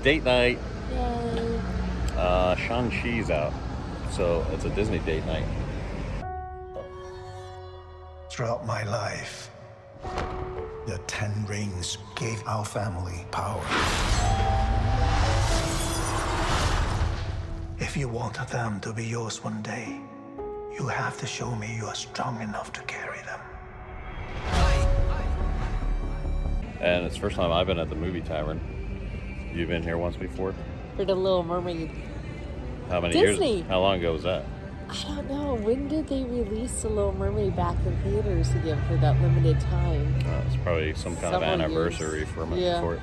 date night. Yay. Shang-Chi's out, so it's a Disney date night. Throughout my life, the 10 rings gave our family power. If you want them to be yours one day, you have to show me you are strong enough to carry them. And it's the first time I've been at the movie Tavern. You've been here once before? For the Little Mermaid. How many Disney. years? How long ago was that? I don't know. When did they release The Little Mermaid back in theaters again for that limited time? It's probably some kind of anniversary years. for it. Yeah. For it.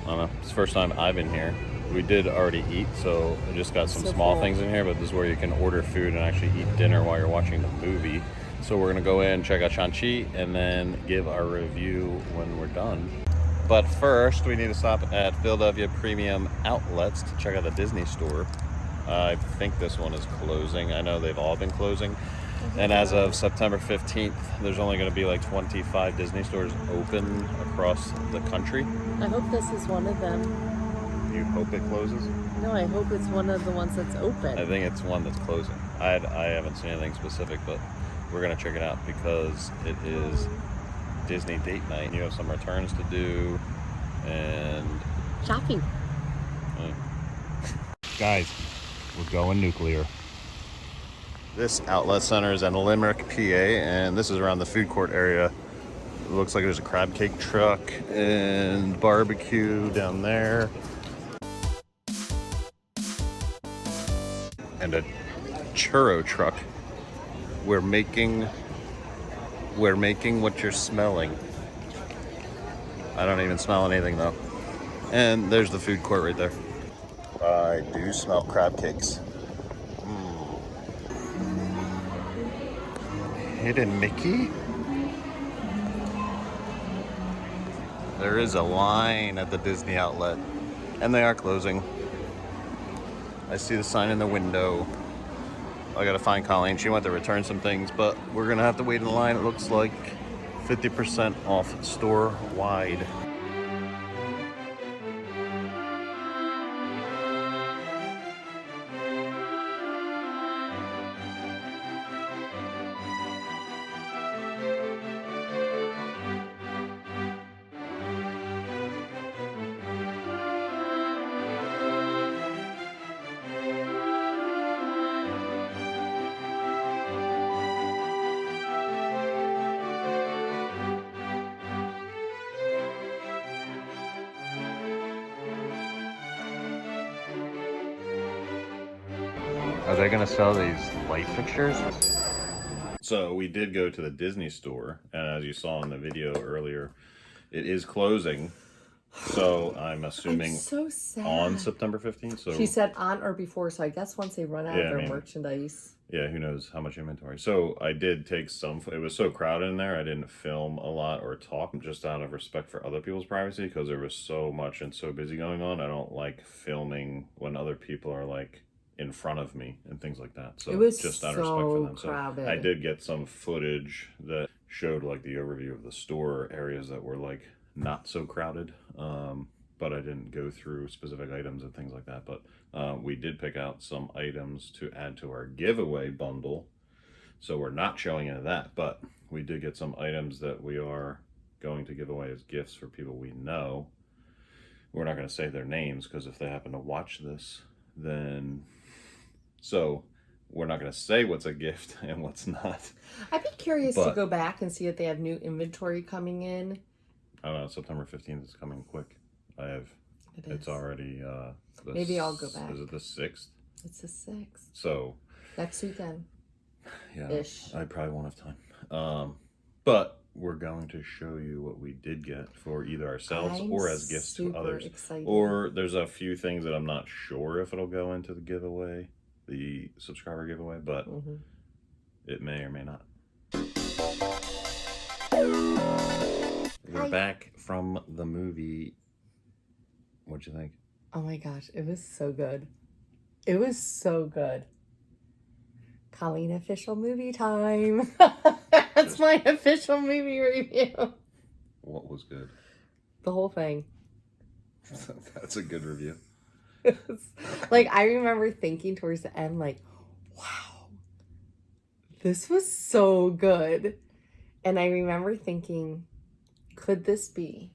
I don't know. It's the first time I've been here. We did already eat, so I just got some small things in here, but this is where you can order food and actually eat dinner while you're watching the movie. So we're going to go in, check out Shang-Chi, and then give our review when we're done. But first, we need to stop at Philadelphia Premium Outlets to check out the Disney store. I think this one is closing. I know they've all been closing. And as of September 15th, there's only going to be like 25 Disney stores open across the country. I hope this is one of them. You hope it closes? No, I hope it's one of the ones that's open. I think it's one that's closing. I haven't seen anything specific, but we're going to check it out because it is Disney date night. You have some returns to do and... Shopping. Guys, we're going nuclear. This outlet center is in Limerick, PA, and this is around the food court area. It looks like there's a crab cake truck and barbecue down there. And a churro truck. We're making what you're smelling. I don't even smell anything though. And there's the food court right there. I do smell crab cakes. Hidden Mickey? There is a line at the Disney outlet, and they are closing. I see the sign in the window. I gotta find Colleen. She went to return some things, but we're gonna have to wait in line. It looks like 50% off store-wide. Are they gonna sell these light fixtures? So we did go to the Disney store, and as you saw in the video earlier, it is closing. So I'm assuming so sad. On September 15th. So she said on or before, so I guess once they run out of their merchandise. Yeah, who knows how much inventory. So I did take some. It was so crowded in there, I didn't film a lot or talk, just out of respect for other people's privacy, because there was so much and so busy going on. I don't like filming when other people are like in front of me and things like that. So it was just out of respect for them. Crowded. So I did get some footage that showed like the overview of the store areas that were like not so crowded. But I didn't go through specific items and things like that. But we did pick out some items to add to our giveaway bundle. So we're not showing any of that, but we did get some items that we are going to give away as gifts for people we know. We're not going to say their names because if they happen to watch this, then... So we're not going to say what's a gift and what's not. I'd be curious to go back and see if they have new inventory coming in. I don't know. September 15th is coming quick. It's already... Maybe I'll go back. Is it the 6th? It's the 6th. So... Next weekend. Yeah. Ish. I probably won't have time. But we're going to show you what we did get for either ourselves or as gifts to others. Excited. Or there's a few things that I'm not sure if it'll go into the giveaway. The subscriber giveaway, but it may or may not. We're back from the movie. What'd you think? Oh my gosh, it was so good. It was so good. Colleen official movie time. That's my official movie review. What was good? The whole thing. That's a good review. Like, I remember thinking towards the end, like, wow, this was so good. And I remember thinking, could this be?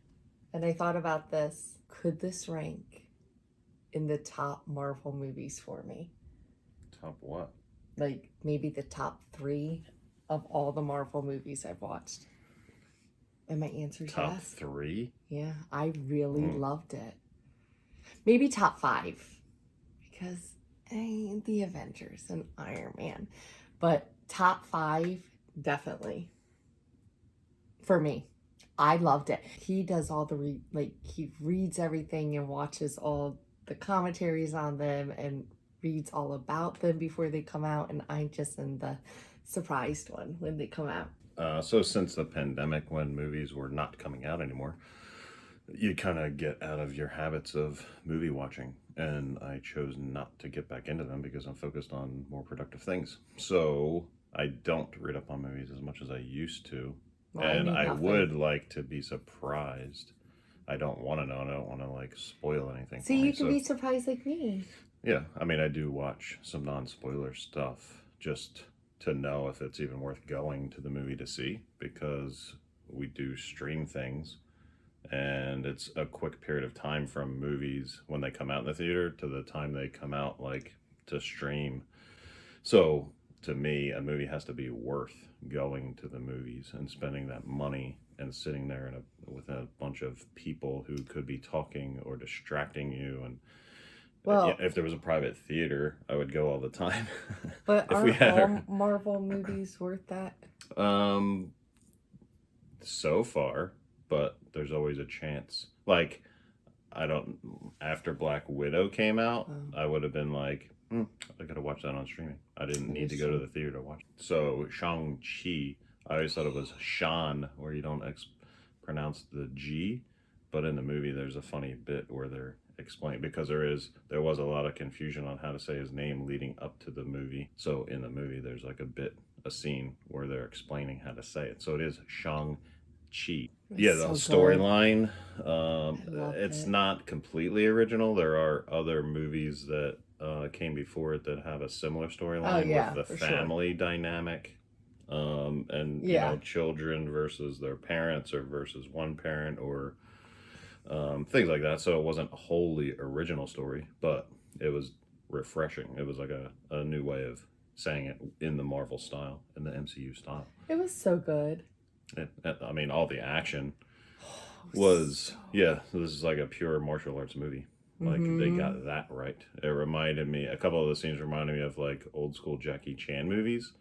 And I thought about this, could this rank in the top Marvel movies for me? Top what? Like, maybe the top 3 of all the Marvel movies I've watched. And my answer is Top yes. 3? Yeah, I really loved it. Maybe top 5. Because the Avengers and Iron Man. But top 5, definitely. For me. I loved it. He does all the, he reads everything and watches all the commentaries on them and reads all about them before they come out. And I just am the surprised one when they come out. So since the pandemic, when movies were not coming out anymore, you kind of get out of your habits of movie watching, and I chose not to get back into them because I'm focused on more productive things. So I don't read up on movies as much as I used to, Well, and knew I nothing. would like to be surprised. I don't want to know, and I don't want to like spoil anything. So for me. you can be surprised like me. Yeah, I mean, I do watch some non-spoiler stuff just to know if it's even worth going to the movie to see, because we do stream things and it's a quick period of time from movies when they come out in the theater to the time they come out like to stream. So to me, a movie has to be worth going to the movies and spending that money and sitting there with a bunch of people who could be talking or distracting you. And Well, if there was a private theater, I would go all the time. but if aren't all Marvel movies worth that? So far, but there's always a chance. Like, I don't. After Black Widow came out, I would have been like, I gotta watch that on streaming. I didn't need to go to the theater to watch it. So Shang-Chi, I always thought it was Shan, where you don't pronounce the G, but in the movie there's a funny bit where they're explaining, because there was a lot of confusion on how to say his name leading up to the movie. So in the movie there's like a scene where they're explaining how to say it. So it is Shang-Chi. Yeah, the so storyline, loved it's it. not completely original. There are other movies that came before it that have a similar storyline yeah, with the for family dynamic, and Yeah. children versus their parents or versus one parent, or things like that. So it wasn't a wholly original story, but it was refreshing. It was like a new way of saying it in the Marvel style, in the MCU style. It was so good. I mean, all the action was, yeah, this is like a pure martial arts movie. Like, they got that right. It reminded me, a couple of the scenes reminded me of like old school Jackie Chan movies,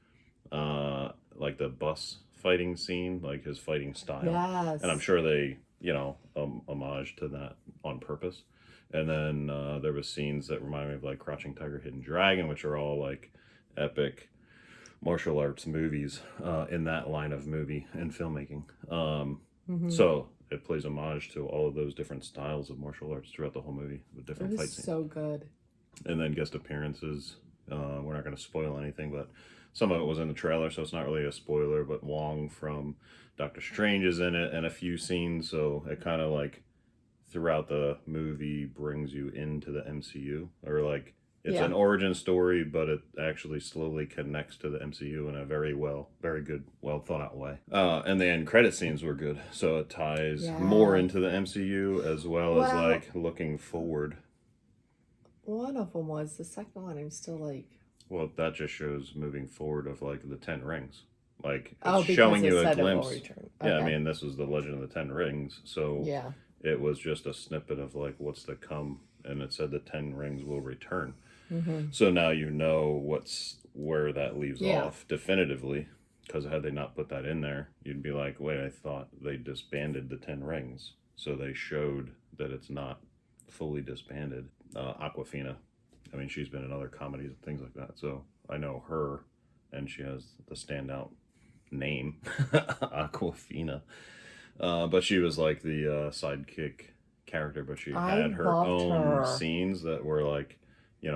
like the bus fighting scene, like his fighting style. Yes. And I'm sure they, homage to that on purpose. And then there was scenes that reminded me of like Crouching Tiger, Hidden Dragon, which are all like epic martial arts movies in that line of movie and filmmaking. So it plays homage to all of those different styles of martial arts throughout the whole movie with It different was fight scenes. so good. And then guest appearances. We're not going to spoil anything, but some of it was in the trailer, so it's not really a spoiler. But Wong from Doctor Strange is in it, and a few scenes, so it kind of like throughout the movie brings you into the MCU, or like it's an origin story, but it actually slowly connects to the MCU in a very good, well thought out way. And the end credit scenes were good, so it ties more into the MCU as well as like looking forward. One of them was the second one. I'm still like, Well, that just shows moving forward of like the 10 rings. Like, oh, it's because showing it you a said it will glimpse. return. Yeah, I Okay. mean, this was the Legend of the 10 Rings, so Yeah. it was just a snippet of like what's to come, and it said the 10 rings will return. So now you know where that leaves off definitively, because had they not put that in there, you'd be like, wait, I thought they disbanded the 10 rings. So they showed that it's not fully disbanded. Aquafina, I mean, she's been in other comedies and things like that, so I know her, and she has the standout name, Aquafina. But she was like the sidekick character, but she had her own scenes that were like,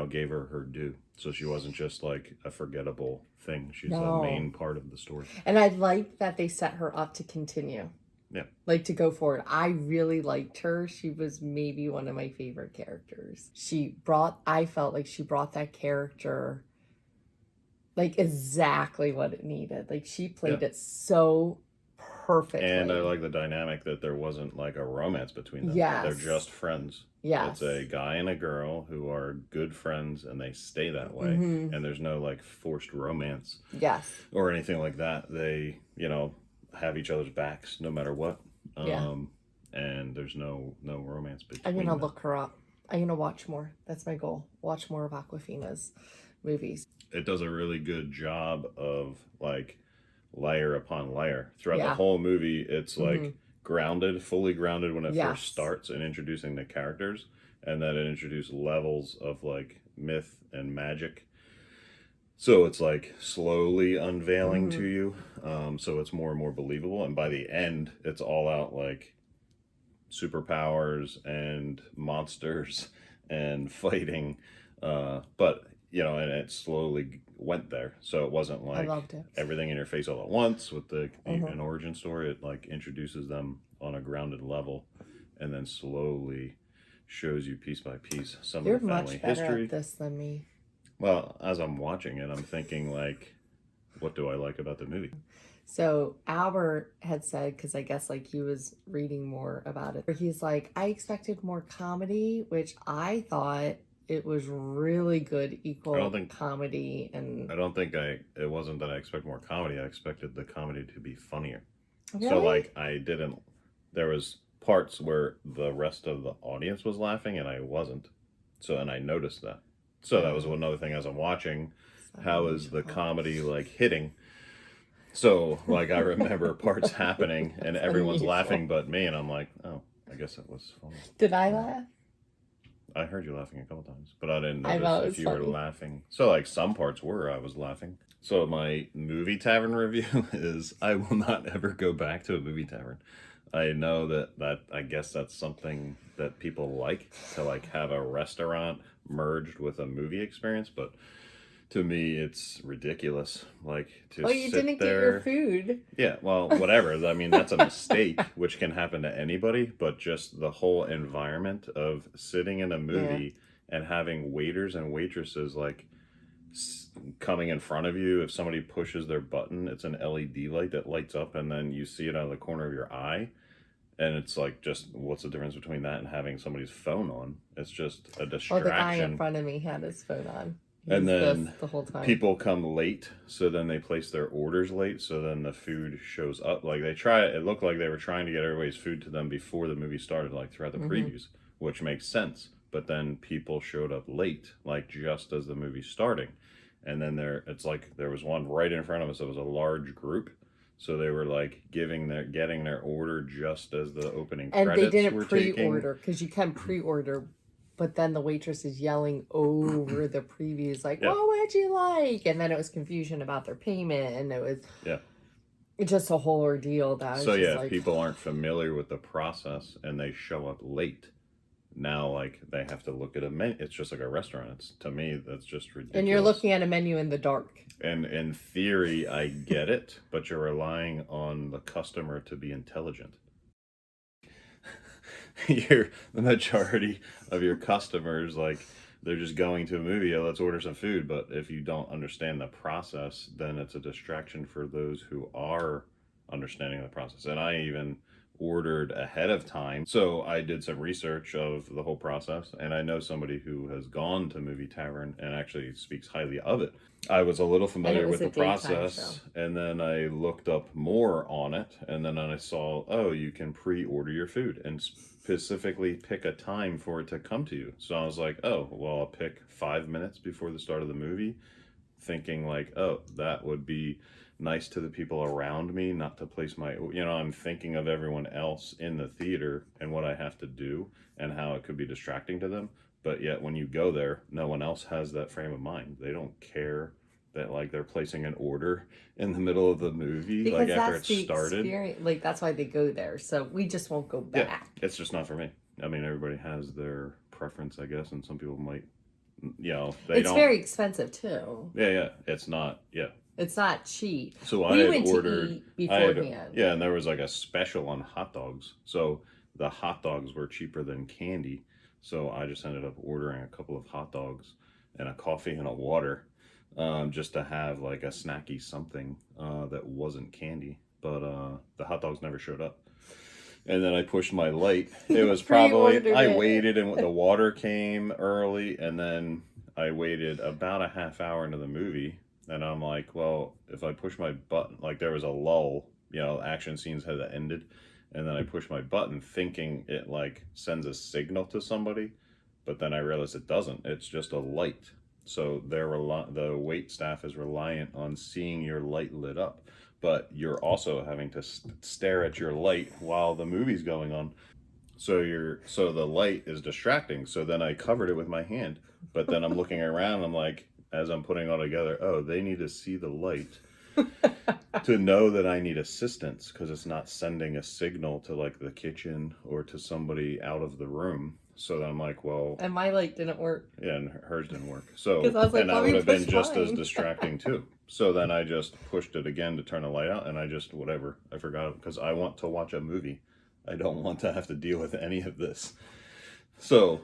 gave her due. So she wasn't just like a forgettable thing. She's a main part of the story. And I like that they set her up to continue. Yeah. Like, to go forward, I really liked her. She was maybe one of my favorite characters. I felt like she brought that character like exactly what it needed. Like, she played it so perfectly. And I like the dynamic that there wasn't like a romance between them. Yes. They're just friends. Yes. It's a guy and a girl who are good friends and they stay that way. Mm-hmm. And there's no like forced romance. Yes. Or anything like that. They, have each other's backs no matter what. And there's no romance between I'm gonna them. look her up. I'm gonna watch more. That's my goal. Watch more of Awkwafina's movies. It does a really good job of like layer upon layer throughout the Yeah. whole movie. It's like Mhm. fully grounded when it Yes. first starts and introducing the characters, and then it introduced levels of like myth and magic. So it's like slowly unveiling to you. So it's more and more believable, and by the end, it's all out like superpowers and monsters and fighting. But and it slowly went there. So it wasn't I like loved it. everything in your face all at once with an origin story. It like introduces them on a grounded level, and then slowly shows you piece by piece some You're of the family much better history. at this than me. Well, as I'm watching it, I'm thinking like, what do I like about the movie? So Albert had said, because I guess like he was reading more about it, he's like, I expected more comedy, which I thought it was really good, equal comedy. And I don't think it wasn't that I expect more comedy. I expected the comedy to be funnier. Really? So like there was parts where the rest of the audience was laughing and I wasn't. So, and I noticed that. So that was another thing as I'm watching. How is the comedy like hitting? So like I remember parts happening and everyone's laughing but me, and I'm like, oh, I guess it was funny. Did I laugh? I heard you laughing a couple times, but I didn't I know, notice it if was you were funny. laughing. So like some parts I was laughing. So my movie tavern review is I will not ever go back to a movie tavern. I know that I guess that's something that people like to like have a restaurant merged with a movie experience, but to me it's ridiculous. Like to Oh, you sit didn't there. get your food. Yeah, well, whatever. I mean, that's a mistake, which can happen to anybody, but just the whole environment of sitting in a movie and having waiters and waitresses like coming in front of you. If somebody pushes their button, it's an LED light that lights up, and then you see it out of the corner of your eye. And it's like, just what's the difference between that and having somebody's phone on? It's just a distraction. Oh, the guy in front of me had his phone on. And then the whole time. People come late, so then they place their orders late, so then the food shows up. Like it looked like they were trying to get everybody's food to them before the movie started, like throughout the previews, which makes sense. But then people showed up late, like just as the movie's starting. And then it's like there was one right in front of us. It was a large group. So they were like getting their order just as the opening credits were taking. And they didn't pre-order, because you can pre-order, but then the waitress is yelling over the previews like, what would you like? And then it was confusion about their payment, and it was just a whole ordeal. If people aren't familiar with the process and they show up late, now like they have to look at a menu. It's just like a restaurant. To me, that's just ridiculous. And you're looking at a menu in the dark. And in theory, I get it, but you're relying on the customer to be intelligent. The majority of your customers, like, they're just going to a movie, let's order some food. But if you don't understand the process, then it's a distraction for those who are understanding the process. And I even ordered ahead of time. So I did some research of the whole process, and I know somebody who has gone to Movie Tavern and actually speaks highly of it. I was a little familiar with the process, and then I looked up more on it, and then I saw, oh, you can pre-order your food and specifically pick a time for it to come to you. So I was like, oh, well, I'll pick 5 minutes before the start of the movie, thinking like, oh, that would be nice to the people around me, not to place I'm thinking of everyone else in the theater and what I have to do and how it could be distracting to them. But yet when you go there, no one else has that frame of mind. They don't care that like they're placing an order in the middle of the movie, because like after it started. Like that's why they go there. So we just won't go back. Yeah, it's just not for me. I mean, everybody has their preference, I guess, and some people might, it's very expensive too. Yeah, it's not. Yeah, It's not cheap. So We I had went ordered, to eat beforehand. yeah, and there was like a special on hot dogs. So the hot dogs were cheaper than candy. So I just ended up ordering a couple of hot dogs and a coffee and a water, just to have like a snacky something that wasn't candy. But the hot dogs never showed up. And then I pushed my light. It was probably, Pre-ordered I it. waited and the water came early, and then I waited about a half hour into the movie. And I'm like, well, if I push my button, like there was a lull, action scenes had ended. And then I push my button thinking it like sends a signal to somebody. But then I realized it doesn't. It's just a light. So the wait staff is reliant on seeing your light lit up, but you're also having to stare at your light while the movie's going on. So the light is distracting. So then I covered it with my hand, but then I'm looking around. I'm like, as I'm putting it all together, oh, they need to see the light to know that I need assistance, because it's not sending a signal to like the kitchen or to somebody out of the room. So then I'm like, well, And my light didn't work. yeah, and hers didn't work. So, 'Cause I was like, and that let me would have been push just as mine. distracting too. So then I just pushed it again to turn the light out, and I just, whatever, I forgot, because I want to watch a movie. I don't want to have to deal with any of this. So,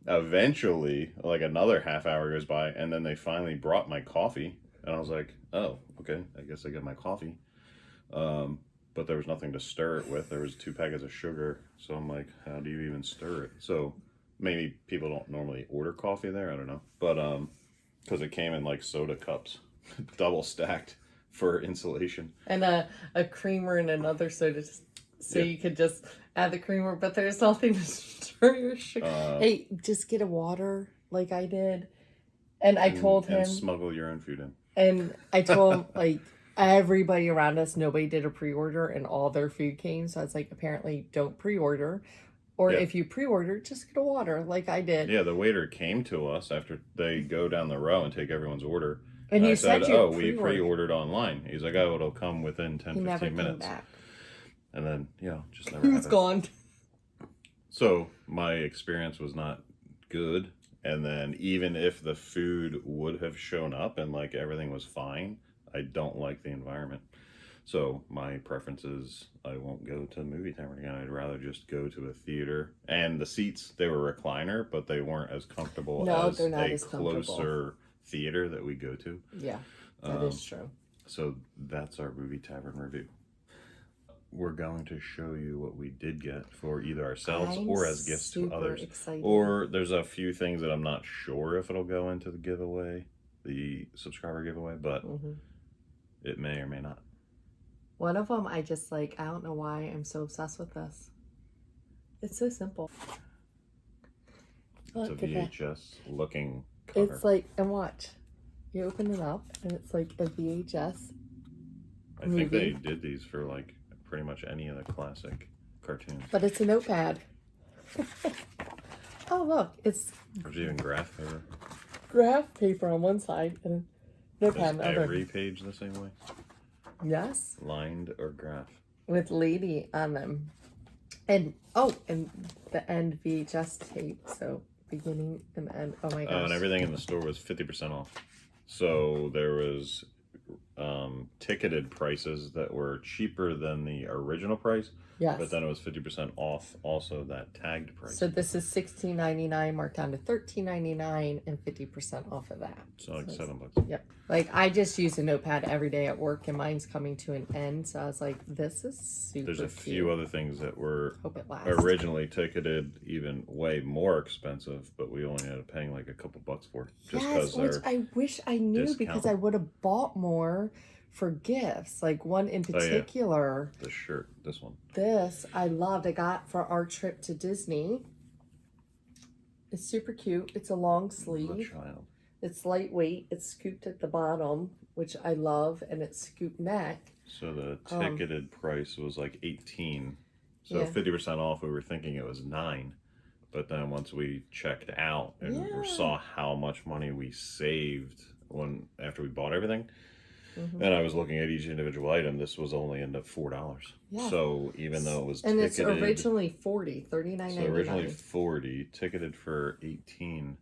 eventually, like another half hour goes by, and then they finally brought my coffee, and I was like, oh, okay, I guess I got my coffee. But there was nothing to stir it with. There was 2 packets of sugar. So I'm like, how do you even stir it? So maybe people don't normally order coffee there. I don't know. But because it came in like soda cups, double stacked for insulation. And a creamer and another soda. So Yeah. you could just add the creamer, but there's nothing to stir your sugar. Hey, just get a water like I did. And I told him. And smuggle your own food in. And I told him, like, everybody around us, nobody did a pre-order and all their food came. So I was like, apparently don't pre-order. Or Yeah. if you pre-order, just get a water like I did. Yeah, the waiter came to us after they go down the row and take everyone's order. And I you said, said you oh, we pre-ordered. pre-ordered online. He's like, oh, it'll come within 10, He 15 never minutes. came back. And then, just never He was happened. gone. So my experience was not good. And then even if the food would have shown up and like everything was fine, I don't like the environment. So my preference is I won't go to the movie tavern again. I'd rather just go to a theater. And the seats, they were recliner, but they weren't as comfortable No, as they're not a as comfortable. closer theater that we go to. Yeah, that is true. So that's our movie tavern review. We're going to show you what we did get for either ourselves or as gifts to others. Excited. Or there's a few things that I'm not sure if it'll go into the giveaway, the subscriber giveaway, but it may or may not. One of them, I just like, I don't know why I'm so obsessed with this. It's so simple. It's a Look at that. VHS looking cover. It's like, and watch. You open it up and it's like a VHS I think they movie. did these for like pretty much any of the classic cartoons. But it's a notepad. Oh, look. It's There's even graph paper. graph paper on one side and a notepad Is on the other. every page the same way? Yes. Lined or graph? With lady on them. And, oh, and the end VHS tape. So beginning and end. Oh my gosh. And everything in the store was 50% off. So there was ticketed prices that were cheaper than the original price. Yes. But then it was 50% off also that tagged price. So this is $16.99 marked down to $13.99 and 50% off of that. So like it's- $7. Yep. Like I just use a notepad every day at work and mine's coming to an end. So I was like, this is super There's a few cute. other things that were Hope it lasts. originally ticketed even way more expensive, but we only ended up paying like a couple bucks for. Just Yes, which they're I wish I knew because discount. I would have bought more for gifts. Like one in Oh, yeah. particular. the shirt, this one. This I loved. I got for our trip to Disney. It's super cute. It's a long The sleeve. child. It's lightweight. It's scooped at the bottom, which I love, and it's scoop neck. So the ticketed price was like 18. So Yeah. 50% off, we were thinking it was 9. But then once we checked out and Yeah. saw how much money we saved after we bought everything, Mhm. and I was looking at each individual item, this was only ended up $4. Yeah. So even though it was And ticketed, it's originally $40, $39.99. so originally 40, ticketed for 18.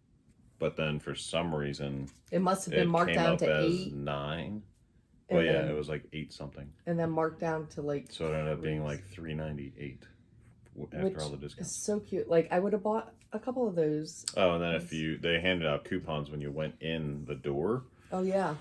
but then for some reason It must have been it marked came down up to as 8. 9. And Well, yeah, then- it was like 8 something. And then marked down to like. So it ended up being like $3.98 after Which all the is discounts. so cute. Like I would have bought a couple of those. Oh, and then they handed out coupons when you went in the door. Oh yeah.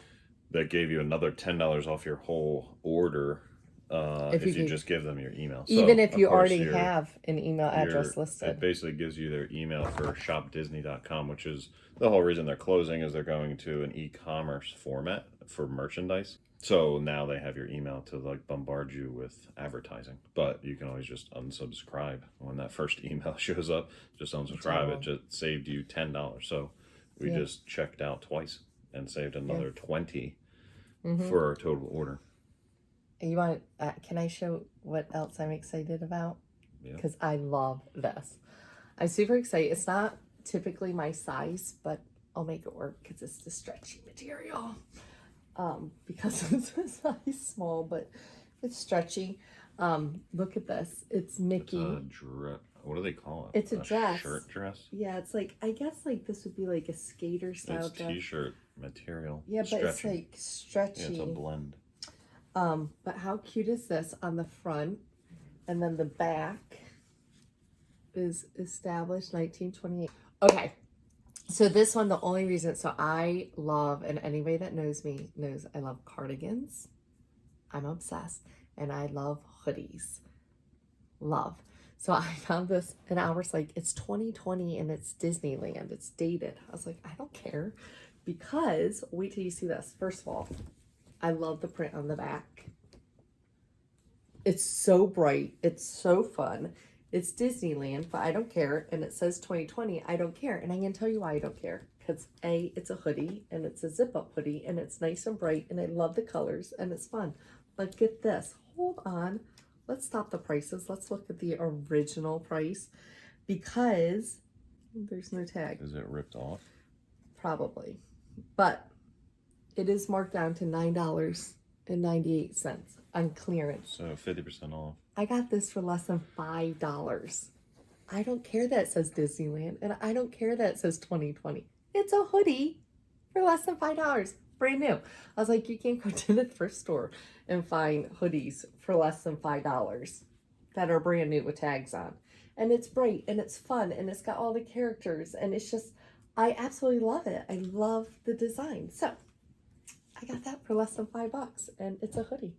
That gave you another $10 off your whole order if you just give them your email. Even So, if of you course, already have an email address it listed. basically gives you their email for shopdisney.com, which is the whole reason they're closing is they're going to an e-commerce format for merchandise. So now they have your email to like bombard you with advertising, but you can always just unsubscribe when that first email shows up. Just unsubscribe. It just saved you $10. So we just checked out twice and saved another 20 for our total order. You want? Can I show what else I'm excited about? Yeah. Because I love this. I'm super excited. It's not typically my size, but I'll make it work because it's the stretchy material. Because it's a size small, but it's stretchy. Look at this. It's Mickey. It's a what do they call it? It's a dress. Shirt dress? Yeah, it's like, I guess like this would be like a skater style It's dress. t-shirt material. Yeah, but stretchy. it's like stretchy. Yeah, it's a blend. But how cute is this on the front? And then the back is established 1928. Okay. So this one, the only reason, so I love, and anybody that knows me knows I love cardigans. I'm obsessed. And I love hoodies. Love. So I found this and I was like, it's 2020 and it's Disneyland. It's dated. I was like, I don't care. Because, wait till you see this. First of all, I love the print on the back. It's so bright. It's so fun. It's Disneyland, but I don't care. And it says 2020. I don't care. And I can tell you why I don't care. Because A, it's a hoodie and it's a zip-up hoodie and it's nice and bright and I love the colors and it's fun. But get this. Hold on. Let's stop the prices. Let's look at the original price because there's no tag. Is it ripped off? Probably. But it is marked down to $9.98 on clearance. So 50% off. I got this for less than $5. I don't care that it says Disneyland and I don't care that it says 2020. It's a hoodie for less than $5. Brand new. I was like, you can't go to the thrift store and find hoodies for less than $5 that are brand new with tags on. And it's bright and it's fun and it's got all the characters and it's just, I absolutely love it. I love the design. So I got that for less than $5 and it's a hoodie.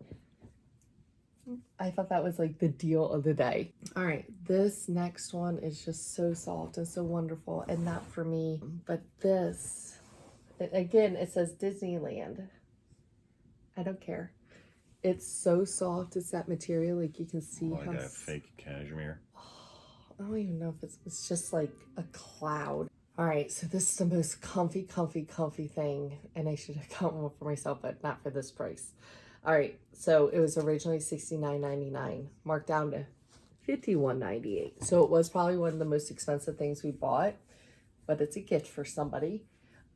I thought that was like the deal of the day. All right, this next one is just so soft and so wonderful and not for me, but this, again, it says Disneyland. I don't care. It's so soft. It's that material. Like you can see Like how a fake cashmere. I don't even know if it's just like a cloud. All right, so this is the most comfy thing. And I should have gotten one for myself, but not for this price. All right, so it was originally $69.99, marked down to $51.98. So it was probably one of the most expensive things we bought, but it's a gift for somebody.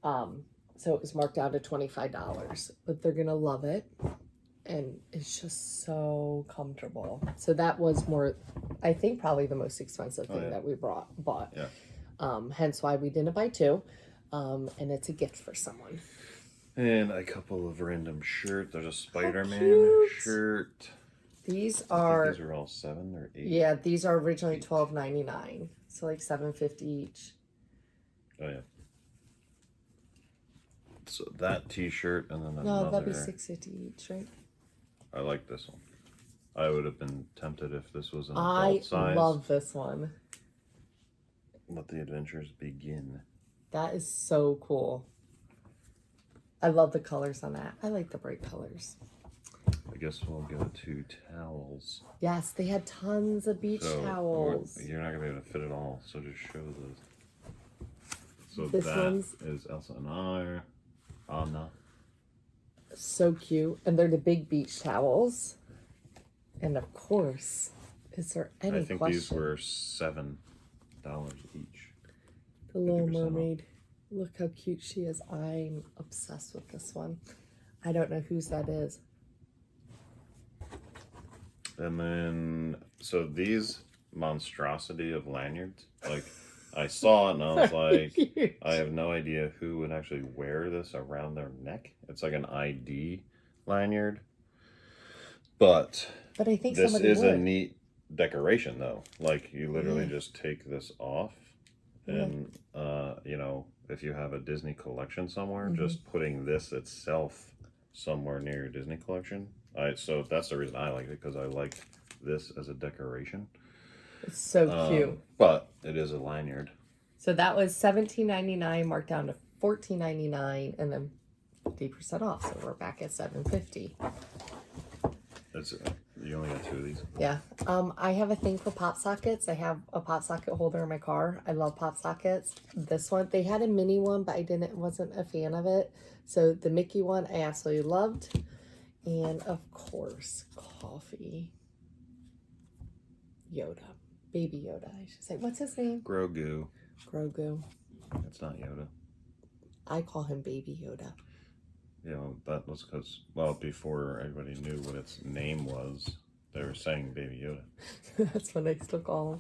So it was marked down to $25, but they're gonna love it. And it's just so comfortable. So that was more, I think, probably the most expensive thing that we bought. Yeah. Hence why we didn't buy two. And it's a gift for someone. And a couple of random shirts. There's a Spider-Man cute. shirt. These I are, think these are all 7 or 8. yeah, these are originally $12.99. So like $7.50 each. Oh yeah. So that T-shirt and then No, another. that'd be $6.50 each, right? I like this one. I would have been tempted if this was an I adult size. love this one. Let the adventures begin. That is so cool. I love the colors on that. I like the bright colors. I guess we'll go to towels. Yes, they had tons of beach towels. You're not gonna be able to fit it all, so just show those. So This that one's is Elsa and Anna. so cute. And they're the big beach towels. And of course, is there any I think question? these were $7 each. The Little 50% off. Mermaid. Look how cute she is. I'm obsessed with this one. I don't know whose that is. And then, so these monstrosity of lanyards, like I saw it and I was like, Huge. I have no idea who would actually wear this around their neck. It's like an ID lanyard. But But I think this somebody is a would. neat decoration though. Like you literally Yeah. just take this off Yeah. and you know, if you have a Disney collection somewhere, Mhm. just putting this itself somewhere near your Disney collection. So that's the reason I like it, because I like this as a decoration. It's so cute. But it is a lanyard. So that was $17.99 marked down to $14.99 and then 50% off. So we're back at $7.50. That's you only got 2 of these. Yeah. I have a thing for pop sockets. I have a pop socket holder in my car. I love pop sockets. This one, they had a mini one, but wasn't a fan of it. So the Mickey one I absolutely loved. And of course, coffee. Yoda. Baby Yoda, I should say. What's his name? Grogu. Grogu. It's not Yoda. I call him Baby Yoda. You know, that was because, well, before everybody knew what its name was, they were saying Baby Yoda. That's what I still call him.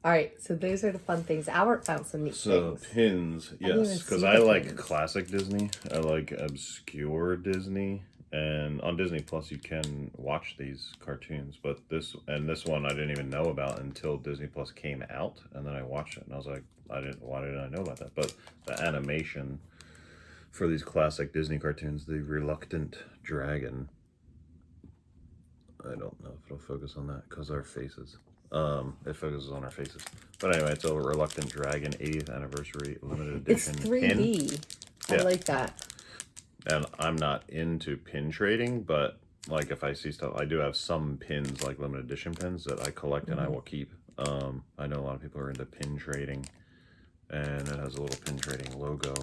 All right, so those are the fun things. Albert found some neat So things. pins, didn't yes, even because see I the like pins. classic Disney. I like obscure Disney, and on Disney Plus you can watch these cartoons. But this one I didn't even know about until Disney Plus came out, and then I watched it, and I was like, why didn't I know about that? But the animation for these classic Disney cartoons, the Reluctant Dragon. I don't know if it'll focus on that because our faces. It focuses on our faces. But anyway, it's a Reluctant Dragon 80th Anniversary Limited It's Edition 3D. pin. I Yeah. like that. And I'm not into pin trading, but like if I see stuff, I do have some pins, like limited edition pins that I collect and I will keep. I know a lot of people are into pin trading, and it has a little pin trading logo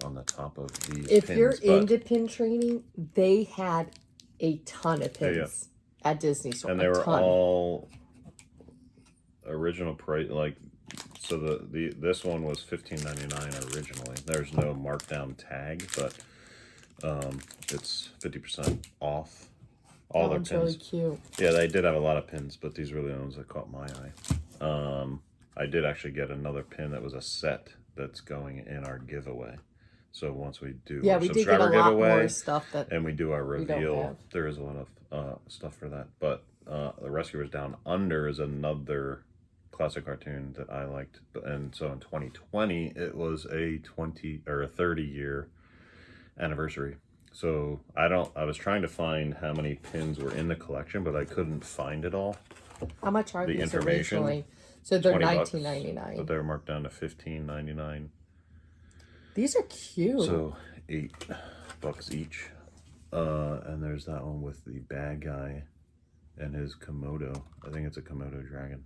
on the top of these If pins. you're but into pin training, they had a ton of Yeah, pins at Disney Store. and they a were ton. all original price, like, so this one was $15.99 originally. There's no markdown tag, but it's 50% off all their That one's pins. really cute. Yeah, they did have a lot of pins, but these were the ones that caught my eye. I did actually get another pin that was a set that's going in our giveaway. So once we do our We did get a subscriber lot giveaway more stuff that and we do our we don't reveal, have. there is a lot of stuff for that. But The Rescuers Down Under is another classic cartoon that I liked. And so in 2020, it was a 30-year anniversary. So I was trying to find how many pins were in the collection, but I couldn't find it all. How much are The these information, originally? So they're $20, but $19.99. they were marked down to $15.99. These are cute. So $8 each. And there's that one with the bad guy and his Komodo. I think it's a Komodo dragon.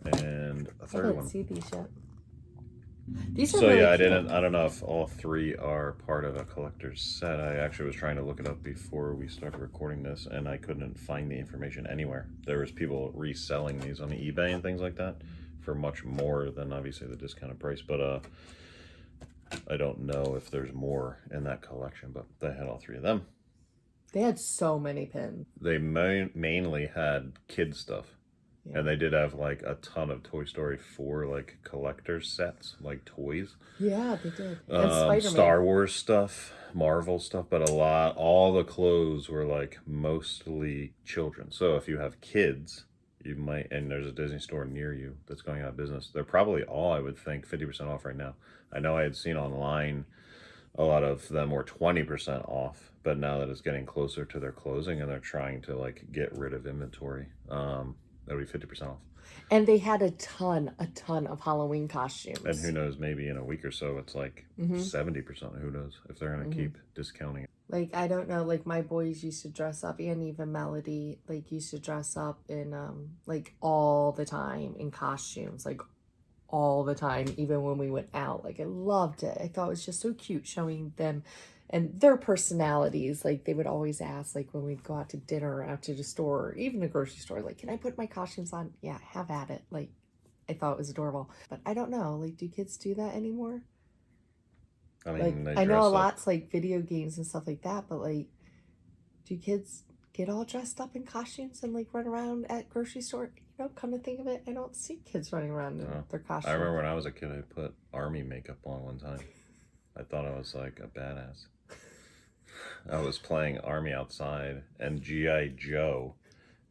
And a I third didn't one. see these yet. These are So really yeah, cute. I don't know if all 3 are part of a collector's set. I actually was trying to look it up before we started recording this, and I couldn't find the information anywhere. There was people reselling these on eBay and things like that for much more than obviously the discounted price, but I don't know if there's more in that collection, but they had all 3 of them. They had so many pins. They mainly had kid stuff. Yeah. And they did have like a ton of Toy Story 4 like collector sets, like toys. Yeah, they did. And Spider-Man. Star Wars stuff, Marvel stuff, but all the clothes were like mostly children. So if you have kids, you might, and there's a Disney store near you that's going out of business, they're probably all, I would think, 50% off right now. I know I had seen online a lot of them were 20% off, but now that it's getting closer to their closing and they're trying to like get rid of inventory, that'll be 50% off. And they had a ton of Halloween costumes. And who knows, maybe in a week or so, it's like 70%. Who knows if they're going to keep discounting it. Like, I don't know, like my boys used to dress up, and even Melody, like, used to dress up in, like, all the time in costumes, like, all the time, even when we went out. Like, I loved it. I thought it was just so cute showing them and their personalities. Like, they would always ask, like, when we'd go out to dinner or out to the store, or even the grocery store, like, can I put my costumes on? Yeah, have at it. Like, I thought it was adorable. But I don't know, like, do kids do that anymore? I mean, Like, they I know a dress up. lot's like video games and stuff like that, but like, do kids get all dressed up in costumes and like run around at grocery store? know, come to think of it, I don't see kids running around in their costumes. I remember when I was a kid, I put army makeup on one time. I thought I was like a badass. I was playing army outside, and G.I. Joe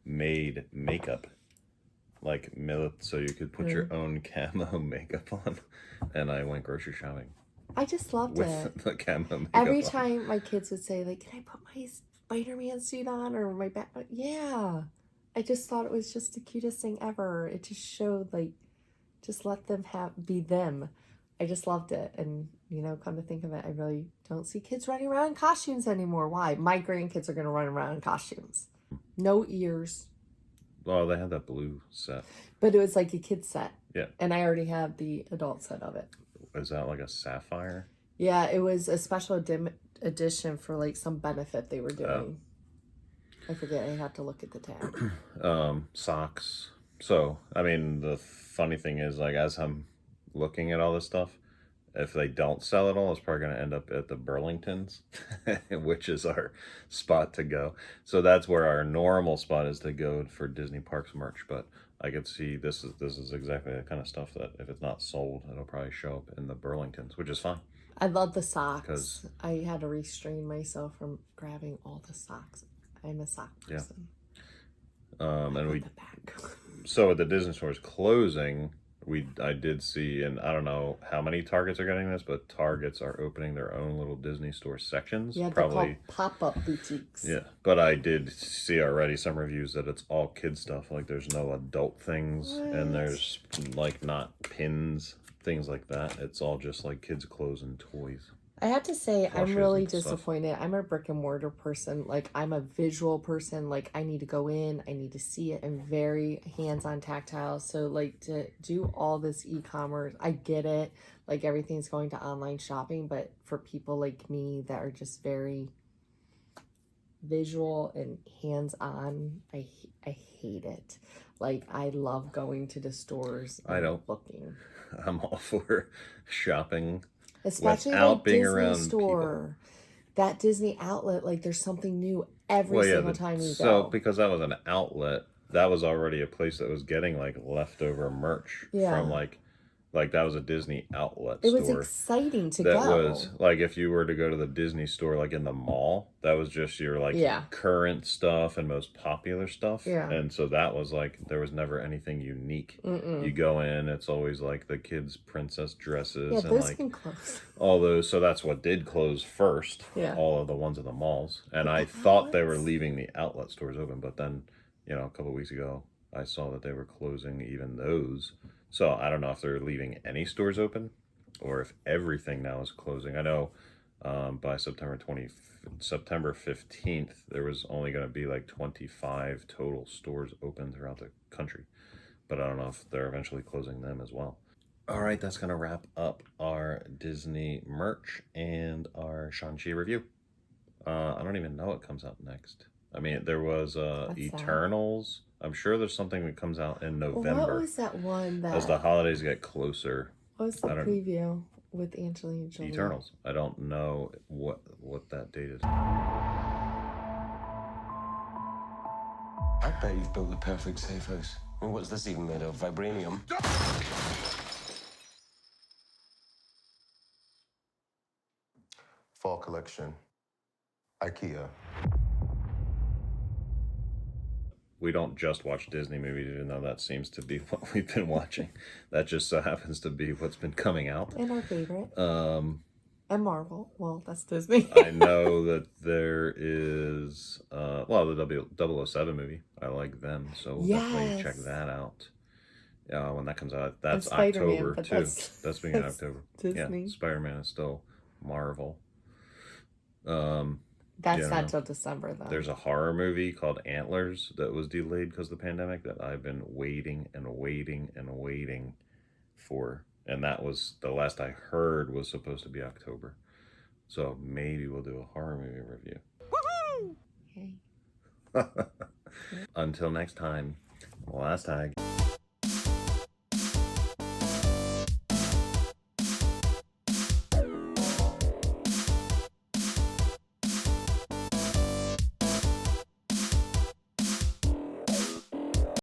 made makeup, like so you could put your own camo makeup on, and I went grocery shopping I just loved with it. the camo makeup Every on. time my kids would say, like, can I put my Spider-Man suit on or my yeah. I just thought it was just the cutest thing ever. It just showed, like, just let them be them. I just loved it. And, you know, come to think of it, I really don't see kids running around in costumes anymore. Why? My grandkids are going to run around in costumes. No ears. Oh, they had that blue set. But it was like a kid's set. Yeah. And I already have the adult set of it. Is that like a sapphire? Yeah, it was a special edition for like some benefit they were doing. I forget. I have to look at the tag. Socks. So, I mean, the funny thing is, like, as I'm looking at all this stuff, if they don't sell it all, it's probably going to end up at the Burlingtons, which is our spot to go. So that's where our normal spot is to go for Disney Parks merch. But I could see this is exactly the kind of stuff that if it's not sold, it'll probably show up in the Burlingtons, which is fine. I love the socks. I had to restrain myself from grabbing all the socks. I'm a sock person. And the back. So at the Disney stores closing, I did see, and I don't know how many Targets are getting this, but Targets are opening their own little Disney store sections. Yeah, probably pop-up boutiques. Yeah, but I did see already some reviews that it's all kid stuff. Like there's no adult things, and there's like not pins, things like that. It's all just like kids' clothes and toys. I have to say, I'm really disappointed. Stuff. I'm a brick and mortar person. Like, I'm a visual person. Like, I need to go in. I need to see it. I'm very hands-on tactile. So, like, to do all this e-commerce, I get it. Like, everything's going to online shopping. But for people like me that are just very visual and hands-on, I hate it. Like, I love going to the stores and looking. I'm all for shopping. Especially like Disney store, that Disney outlet, like there's something new every single time you go. So because that was an outlet, that was already a place that was getting like leftover merch from like that was a Disney outlet store. It was exciting to go. That was like if you were to go to the Disney store like in the mall, that was just your like current stuff and most popular stuff. Yeah. And so that was like there was never anything unique. You go in, it's always like the kids' princess dresses and those like can close. All those. So that's what did close first. Yeah. All of the ones in the malls. And I thought they were leaving the outlet stores open, but then, you know, a couple of weeks ago, I saw that they were closing even those. So I don't know if they're leaving any stores open or if everything now is closing. I know by September 15th, there was only going to be like 25 total stores open throughout the country. But I don't know if they're eventually closing them as well. All right, that's going to wrap up our Disney merch and our Shang-Chi review. I don't even know what comes out next. I mean, there was Eternals. I'm sure there's something that comes out in November. What was that one that... As the holidays get closer. What was the preview with Angelina Jolie? Eternals. I don't know what that date is. I bet you've built the perfect safe house. I mean, what's this even made of? Vibranium? Fall collection. IKEA. We don't just watch Disney movies, even though that seems to be what we've been watching. That just so happens to be what's been coming out. And our favorite. And Marvel. Well, that's Disney. I know that there is, the 007 movie. I like them, so we'll definitely check that out. When that comes out, that's October too. That's beginning of October. Disney. Yeah, Spider-Man is still Marvel. That's not till December though. There's a horror movie called Antlers that was delayed because of the pandemic that I've been waiting and waiting and waiting for. And that was, the last I heard, was supposed to be October. So maybe we'll do a horror movie review. Woohoo! Okay. Until next time, last tag.